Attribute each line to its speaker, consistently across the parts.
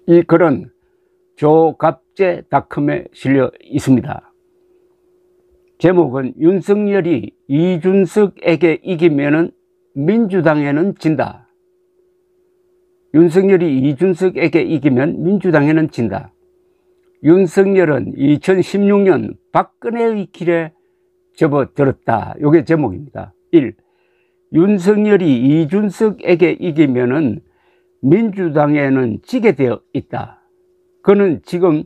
Speaker 1: 이 글은 조갑제닷컴에 실려 있습니다. 제목은 윤석열이 이준석에게 이기면은 민주당에는 진다. 윤석열이 이준석에게 이기면 민주당에는 진다. 윤석열은 2016년 박근혜의 길에 접어들었다. 이게 제목입니다. 1. 윤석열이 이준석에게 이기면은 민주당에는 지게 되어 있다. 그는 지금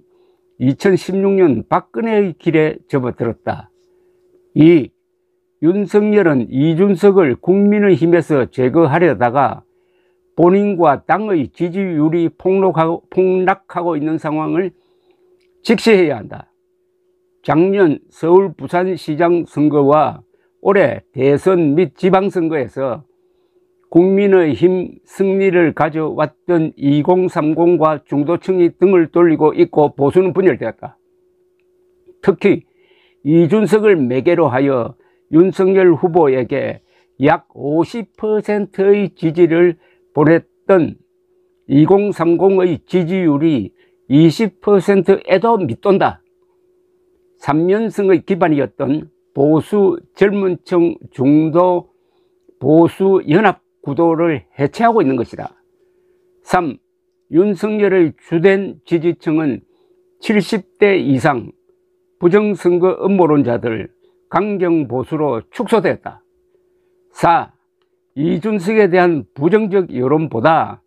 Speaker 1: 2016년 박근혜의 길에 접어들었다. 2. 윤석열은 이준석을 국민의힘에서 제거하려다가 본인과 당의 지지율이 폭락하고 있는 상황을 직시해야 한다. 작년 서울 부산시장 선거와 올해 대선 및 지방선거에서 국민의힘 승리를 가져왔던 2030과 중도층이 등을 돌리고 있고 보수는 분열되었다. 특히 이준석을 매개로 하여 윤석열 후보에게 약 50%의 지지를 보냈던 2030의 지지율이 20%에도 밑돈다. 3연승의 기반이었던 보수 젊은층 중도 보수 연합 구도를 해체하고 있는 것이다. 3. 윤석열의 주된 지지층은 70대 이상 부정선거 음모론자들 강경보수로 축소되었다. 4. 이준석에 대한 부정적 여론보다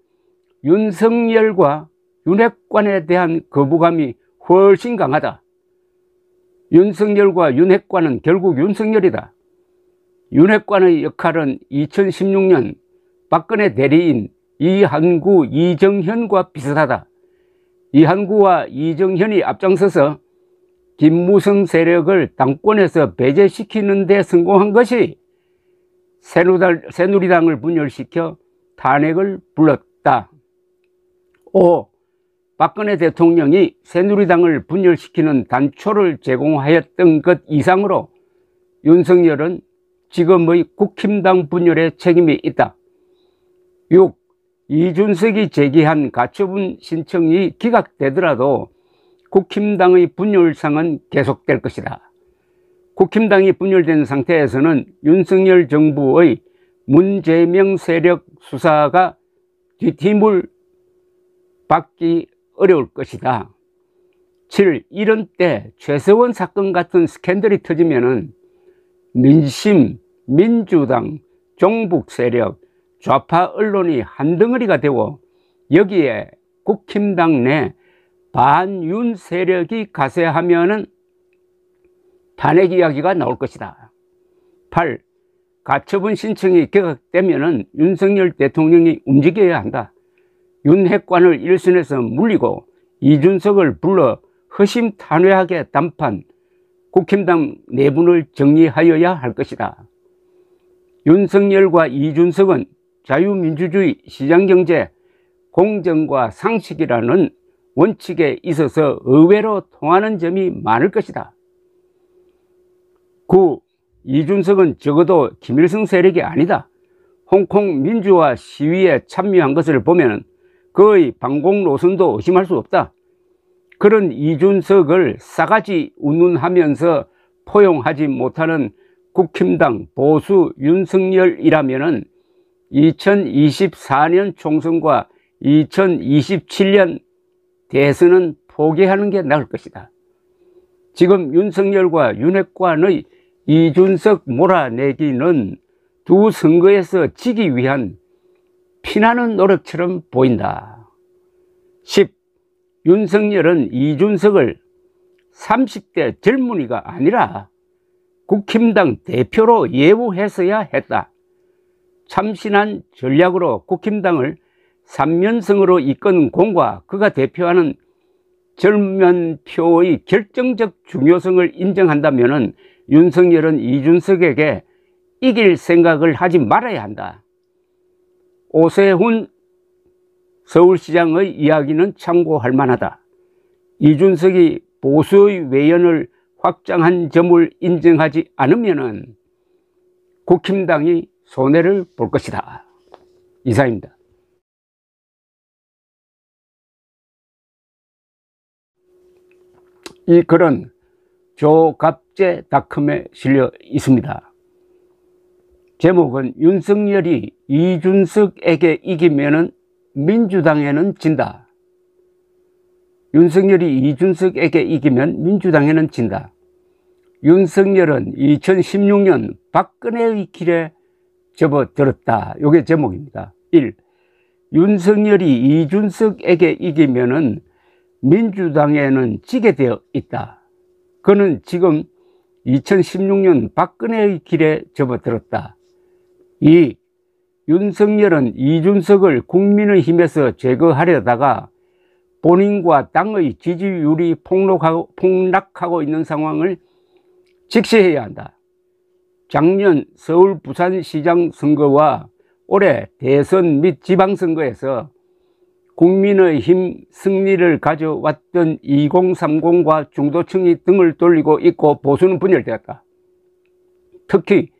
Speaker 1: 윤석열과 윤핵관에 대한 거부감이 훨씬 강하다. 윤석열과 윤핵관은 결국 윤석열이다. 윤핵관의 역할은 2016년 박근혜 대리인 이한구, 이정현과 비슷하다. 이한구와 이정현이 앞장서서 김무성 세력을 당권에서 배제시키는 데 성공한 것이 새누리당을 분열시켜 탄핵을 불렀다. 5. 박근혜 대통령이 새누리당을 분열시키는 단초를 제공하였던 것 이상으로 윤석열은 지금의 국힘당 분열에 책임이 있다. 6. 이준석이 제기한 가처분 신청이 기각되더라도 국힘당의 분열상은 계속될 것이다. 국힘당이 분열된 상태에서는 윤석열 정부의 문재명 세력 수사가 뒷힘을 받기 어려울 것이다. 7. 이런 때 최서원 사건 같은 스캔들이 터지면은 민심, 민주당, 종북 세력, 좌파 언론이 한덩어리가 되고 여기에 국힘당 내 반윤 세력이 가세하면은 탄핵 이야기가 나올 것이다. 8. 가처분 신청이 기각되면은 윤석열 대통령이 움직여야 한다. 윤핵관을 일선에서 물리고 이준석을 불러 허심탄회하게 담판 국힘당 내분을 정리하여야 할 것이다. 윤석열과 이준석은 자유민주주의, 시장경제, 공정과 상식이라는 원칙에 있어서 의외로 통하는 점이 많을 것이다. 9. 이준석은 적어도 김일성 세력이 아니다. 홍콩 민주화 시위에 참여한 것을 보면 그의 방공 노선도 의심할 수 없다. 그런 이준석을 싸가지 운운하면서 포용하지 못하는 국힘당 보수 윤석열이라면 2024년 총선과 2027년 대선은 포기하는 게 나을 것이다. 지금 윤석열과 윤핵관의 이준석 몰아내기는 두 선거에서 지기 위한 피나는 노력처럼 보인다. 10. 윤석열은 이준석을 30대 젊은이가 아니라 국힘당 대표로 예우했어야 했다. 참신한 전략으로 국힘당을 3연승으로 이끈 공과 그가 대표하는 젊은 표의 결정적 중요성을 인정한다면 윤석열은 이준석에게 이길 생각을 하지 말아야 한다. 오세훈 서울시장의 이야기는 참고할 만하다. 이준석이 보수의 외연을 확장한 점을 인정하지 않으면 국힘당이 손해를 볼 것이다. 이상입니다. 이 글은 조갑제닷컴에 실려 있습니다. 제목은 윤석열이 이준석에게 이기면은 민주당에는 진다. 윤석열이 이준석에게 이기면 민주당에는 진다. 윤석열은 2016년 박근혜의 길에 접어들었다. 이게 제목입니다. 1. 윤석열이 이준석에게 이기면은 민주당에는 지게 되어 있다. 그는 지금 2016년 박근혜의 길에 접어들었다. 2. 윤석열은 이준석을 국민의힘에서 제거하려다가 본인과 당의 지지율이 폭락하고 있는 상황을 직시해야 한다. 작년 서울 부산시장 선거와 올해 대선 및 지방선거에서 국민의힘 승리를 가져왔던 2030과 중도층이 등을 돌리고 있고 보수는 분열되었다. 특히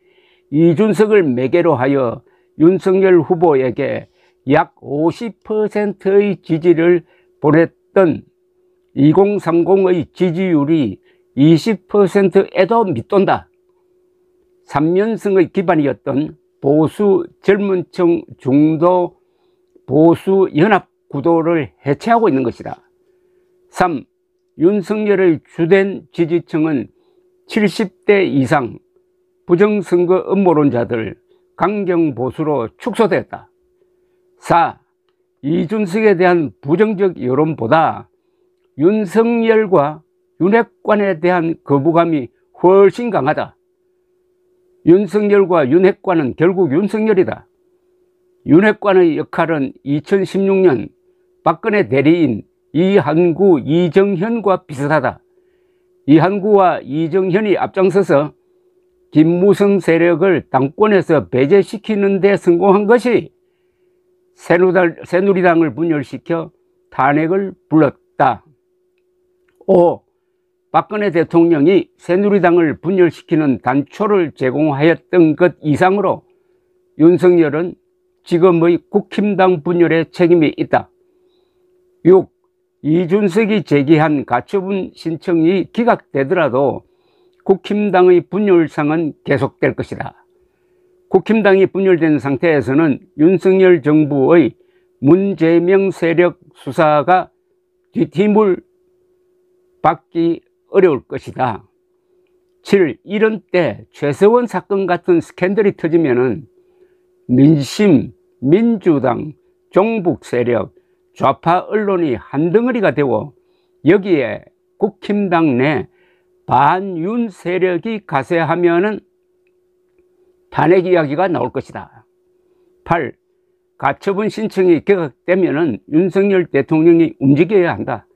Speaker 1: 이준석을 매개로 하여 윤석열 후보에게 약 50%의 지지를 보냈던 2030의 지지율이 20%에도 밑돈다. 3연승의 기반이었던 보수 젊은층 중도 보수 연합 구도를 해체하고 있는 것이다. 3. 윤석열의 주된 지지층은 70대 이상 부정선거 음모론자들 강경보수로 축소되었다. 4. 이준석에 대한 부정적 여론보다 윤석열과 윤핵관에 대한 거부감이 훨씬 강하다. 윤석열과 윤핵관은 결국 윤석열이다. 윤핵관의 역할은 2016년 박근혜 대리인 이한구, 이정현과 비슷하다. 이한구와 이정현이 앞장서서 김무성 세력을 당권에서 배제시키는 데 성공한 것이 새누리당을 분열시켜 탄핵을 불렀다. 5. 박근혜 대통령이 새누리당을 분열시키는 단초를 제공하였던 것 이상으로 윤석열은 지금의 국힘당 분열에 책임이 있다. 6. 이준석이 제기한 가처분 신청이 기각되더라도 국힘당의 분열상은 계속될 것이다. 국힘당이 분열된 상태에서는 윤석열 정부의 문재명 세력 수사가 뒷힘을 받기 어려울 것이다. 7. 이런 때 최서원 사건 같은 스캔들이 터지면은 민심, 민주당, 종북 세력, 좌파 언론이 한덩어리가 되고 여기에 국힘당 내 반윤 세력이 가세하면은 탄핵 이야기가 나올 것이다. 8. 가처분 신청이 기각되면은 윤석열 대통령이 움직여야 한다.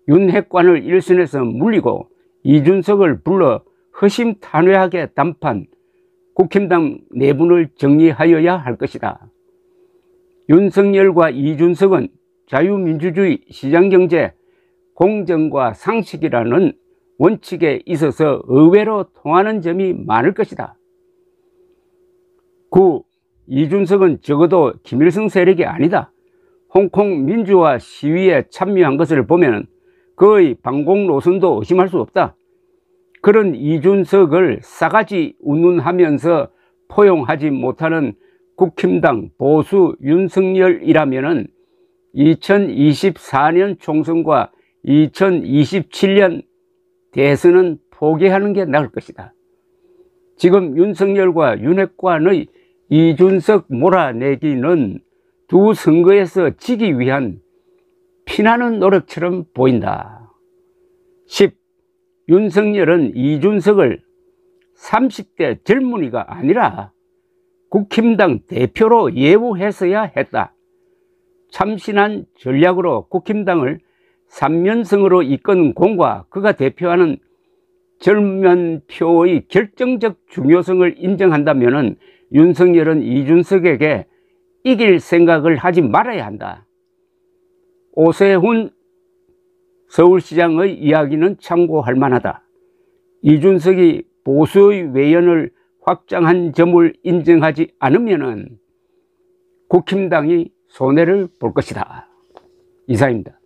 Speaker 1: 윤핵관을 일선에서 물리고 이준석을 불러 허심탄회하게 단판 국힘당 내분을 정리하여야 할 것이다. 윤석열과 이준석은 자유민주주의, 시장경제, 공정과 상식이라는 원칙에 있어서 의외로 통하는 점이 많을 것이다. 9. 이준석은 적어도 김일성 세력이 아니다. 홍콩 민주화 시위에 참여한 것을 보면 그의 방공 노선도 의심할 수 없다. 그런 이준석을 싸가지 운운하면서 포용하지 못하는 국힘당 보수 윤석열이라면 2024년 총선과 2027년 대선은 포기하는 게 나을 것이다. 지금 윤석열과 윤핵관의 이준석 몰아내기는 두 선거에서 지기 위한 피나는 노력처럼 보인다. 10. 윤석열은 이준석을 30대 젊은이가 아니라 국힘당 대표로 예우했어야 했다. 참신한 전략으로 국힘당을 3연승으로 이끈 공과 그가 대표하는 젊은 표의 결정적 중요성을 인정한다면 윤석열은 이준석에게 이길 생각을 하지 말아야 한다. 오세훈 서울시장의 이야기는 참고할 만하다. 이준석이 보수의 외연을 확장한 점을 인정하지 않으면 국힘당이 손해를 볼 것이다. 이상입니다.